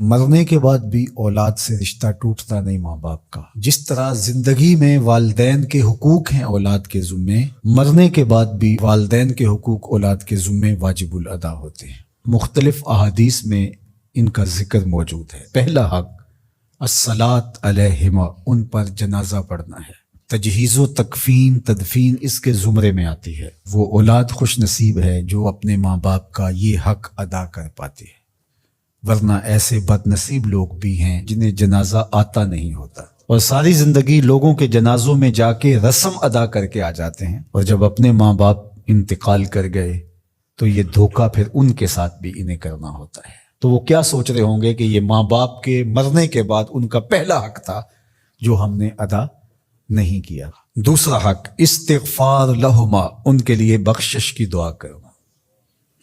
مرنے کے بعد بھی اولاد سے رشتہ ٹوٹتا نہیں ماں باپ کا۔ جس طرح زندگی میں والدین کے حقوق ہیں اولاد کے ذمے، مرنے کے بعد بھی والدین کے حقوق اولاد کے ذمے واجب الادا ہوتے ہیں۔ مختلف احادیث میں ان کا ذکر موجود ہے۔ پہلا حق الصلاۃ علیہما، ان پر جنازہ پڑھنا ہے۔ تجہیز و تکفین تدفین اس کے زمرے میں آتی ہے۔ وہ اولاد خوش نصیب ہے جو اپنے ماں باپ کا یہ حق ادا کر پاتی ہے، ورنہ ایسے بد نصیب لوگ بھی ہیں جنہیں جنازہ آتا نہیں ہوتا اور ساری زندگی لوگوں کے جنازوں میں جا کے رسم ادا کر کے آ جاتے ہیں، اور جب اپنے ماں باپ انتقال کر گئے تو یہ دھوکہ پھر ان کے ساتھ بھی انہیں کرنا ہوتا ہے۔ تو وہ کیا سوچ رہے ہوں گے کہ یہ ماں باپ کے مرنے کے بعد ان کا پہلا حق تھا جو ہم نے ادا نہیں کیا۔ دوسرا حق استغفار لہما، ان کے لیے بخشش کی دعا کرنا،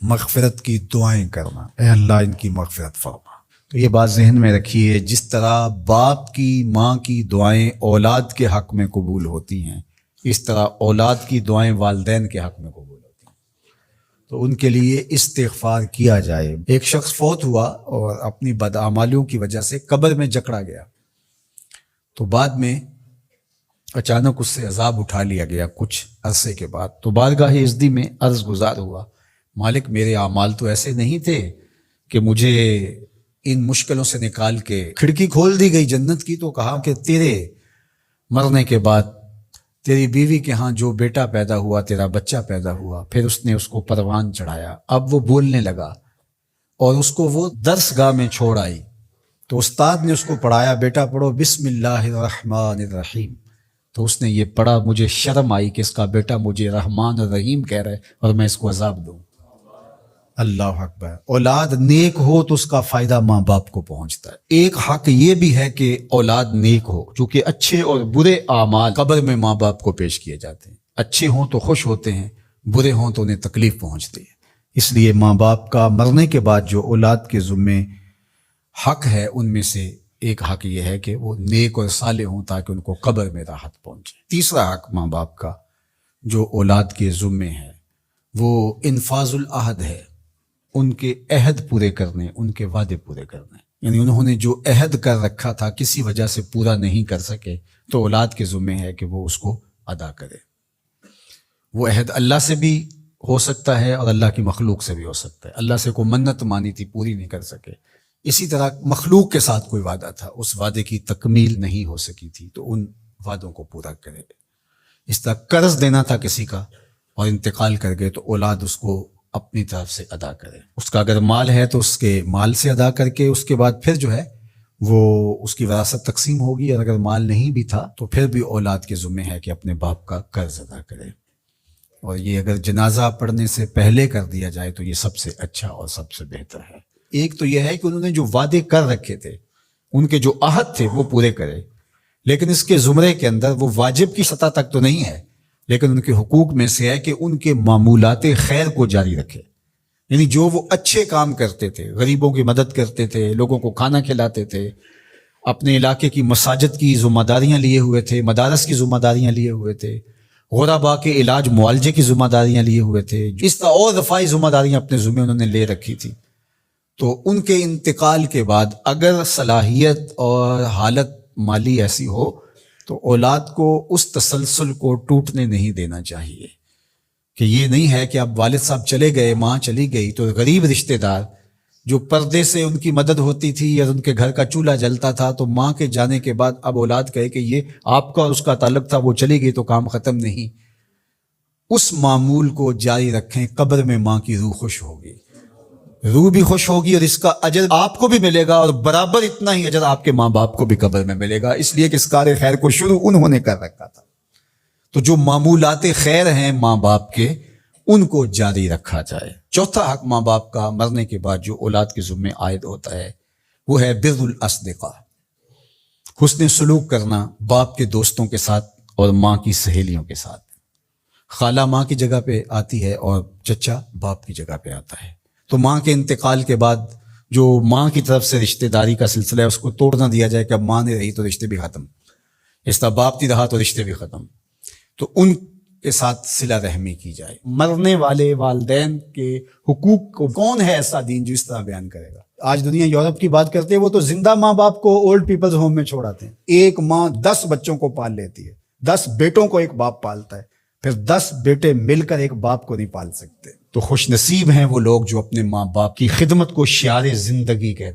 مغفرت کی دعائیں کرنا، اے اللہ ان کی مغفرت فرما۔ تو یہ بات ذہن میں رکھیے، جس طرح باپ کی ماں کی دعائیں اولاد کے حق میں قبول ہوتی ہیں، اس طرح اولاد کی دعائیں والدین کے حق میں قبول ہوتی ہیں۔ تو ان کے لیے استغفار کیا جائے۔ ایک شخص فوت ہوا اور اپنی بدعمالیوں کی وجہ سے قبر میں جکڑا گیا، تو بعد میں اچانک اس سے عذاب اٹھا لیا گیا کچھ عرصے کے بعد۔ تو بارگاہ عزدی میں عرض گزار ہوا، مالک میرے اعمال تو ایسے نہیں تھے کہ مجھے ان مشکلوں سے نکال کے کھڑکی کھول دی گئی جنت کی۔ تو کہا کہ تیرے مرنے کے بعد تیری بیوی کے ہاں جو بیٹا پیدا ہوا، تیرا بچہ پیدا ہوا، پھر اس نے اس کو پروان چڑھایا، اب وہ بولنے لگا اور اس کو وہ درس گاہ میں چھوڑ آئی، تو استاد نے اس کو پڑھایا، بیٹا پڑھو بسم اللہ الرحمن الرحیم۔ تو اس نے یہ پڑھا، مجھے شرم آئی کہ اس کا بیٹا مجھے رحمان الرحیم کہہ رہا ہے اور میں اس کو عذاب دوں۔ اللہ اکبر۔ اولاد نیک ہو تو اس کا فائدہ ماں باپ کو پہنچتا ہے۔ ایک حق یہ بھی ہے کہ اولاد نیک ہو، چونکہ اچھے اور برے اعمال قبر میں ماں باپ کو پیش کیے جاتے ہیں۔ اچھے ہوں تو خوش ہوتے ہیں، برے ہوں تو انہیں تکلیف پہنچتی ہے۔ اس لیے ماں باپ کا مرنے کے بعد جو اولاد کے ذمے حق ہے، ان میں سے ایک حق یہ ہے کہ وہ نیک اور صالح ہوں تاکہ ان کو قبر میں راحت پہنچے۔ تیسرا حق ماں باپ کا جو اولاد کے ذمے ہے وہ انفاذ العہد ہے، ان کے عہد پورے کرنے، ان کے وعدے پورے کرنے۔ یعنی انہوں نے جو عہد کر رکھا تھا کسی وجہ سے پورا نہیں کر سکے تو اولاد کے ذمے ہے کہ وہ اس کو ادا کرے۔ وہ عہد اللہ سے بھی ہو سکتا ہے اور اللہ کی مخلوق سے بھی ہو سکتا ہے۔ اللہ سے کوئی منت مانی تھی، پوری نہیں کر سکے، اسی طرح مخلوق کے ساتھ کوئی وعدہ تھا، اس وعدے کی تکمیل نہیں ہو سکی تھی تو ان وعدوں کو پورا کرے۔ اس طرح قرض دینا تھا کسی کا اور انتقال کر گئے تو اولاد اس کو اپنی طرف سے ادا کرے۔ اس کا اگر مال ہے تو اس کے مال سے ادا کر کے اس کے بعد پھر جو ہے وہ اس کی وراثت تقسیم ہوگی، اور اگر مال نہیں بھی تھا تو پھر بھی اولاد کے ذمہ ہے کہ اپنے باپ کا قرض ادا کرے۔ اور یہ اگر جنازہ پڑھنے سے پہلے کر دیا جائے تو یہ سب سے اچھا اور سب سے بہتر ہے۔ ایک تو یہ ہے کہ انہوں نے جو وعدے کر رکھے تھے، ان کے جو عہد تھے وہ پورے کرے، لیکن اس کے زمرے کے اندر وہ واجب کی سطح تک تو نہیں ہے، لیکن ان کے حقوق میں سے ہے کہ ان کے معمولات خیر کو جاری رکھے۔ یعنی جو وہ اچھے کام کرتے تھے، غریبوں کی مدد کرتے تھے، لوگوں کو کھانا کھلاتے تھے، اپنے علاقے کی مساجد کی ذمہ داریاں لیے ہوئے تھے، مدارس کی ذمہ داریاں لیے ہوئے تھے، غرباء کے علاج معالجے کی ذمہ داریاں لیے ہوئے تھے، اس طرح اور رفاعی ذمہ داریاں اپنے ذمہ انہوں نے لے رکھی تھی، تو ان کے انتقال کے بعد اگر صلاحیت اور حالت مالی ایسی ہو تو اولاد کو اس تسلسل کو ٹوٹنے نہیں دینا چاہیے، کہ یہ نہیں ہے کہ اب والد صاحب چلے گئے، ماں چلی گئی تو غریب رشتہ دار جو پردے سے ان کی مدد ہوتی تھی یا ان کے گھر کا چولہا جلتا تھا، تو ماں کے جانے کے بعد اب اولاد کہے کہ یہ آپ کا اور اس کا تعلق تھا، وہ چلی گئی تو کام ختم نہیں۔ اس معمول کو جاری رکھیں، قبر میں ماں کی روح خوش ہوگی، روح بھی خوش ہوگی، اور اس کا اجر آپ کو بھی ملے گا اور برابر اتنا ہی اجر آپ کے ماں باپ کو بھی قبر میں ملے گا، اس لیے کہ اس کار خیر کو شروع انہوں نے کر رکھا تھا۔ تو جو معمولات خیر ہیں ماں باپ کے، ان کو جاری رکھا جائے۔ چوتھا حق ماں باپ کا مرنے کے بعد جو اولاد کے ذمہ عائد ہوتا ہے وہ ہے بر الاصدقاء، حسن سلوک کرنا باپ کے دوستوں کے ساتھ اور ماں کی سہیلیوں کے ساتھ۔ خالہ ماں کی جگہ پہ آتی ہے اور چچا باپ کی جگہ پہ آتا ہے، تو ماں کے انتقال کے بعد جو ماں کی طرف سے رشتہ داری کا سلسلہ ہے اس کو توڑ نہ دیا جائے کہ اب ماں نہیں رہی تو رشتے بھی ختم، اس طرح باپ نہیں رہا تو رشتے بھی ختم، تو ان کے ساتھ صلہ رحمی کی جائے۔ مرنے والے والدین کے حقوق کو کون ہے ایسا دین جو اس طرح بیان کرے گا؟ آج دنیا یورپ کی بات کرتے ہیں، وہ تو زندہ ماں باپ کو اولڈ پیپلز ہوم میں چھوڑ آتے ہیں. ایک ماں 10 بچوں کو پال لیتی ہے، 10 بیٹوں کو ایک باپ پالتا ہے، پھر 10 بیٹے مل کر ایک باپ کو نہیں پال سکتے. تو خوش نصیب ہیں وہ لوگ جو اپنے ماں باپ کی خدمت کو شعار زندگی کہتے ہیں.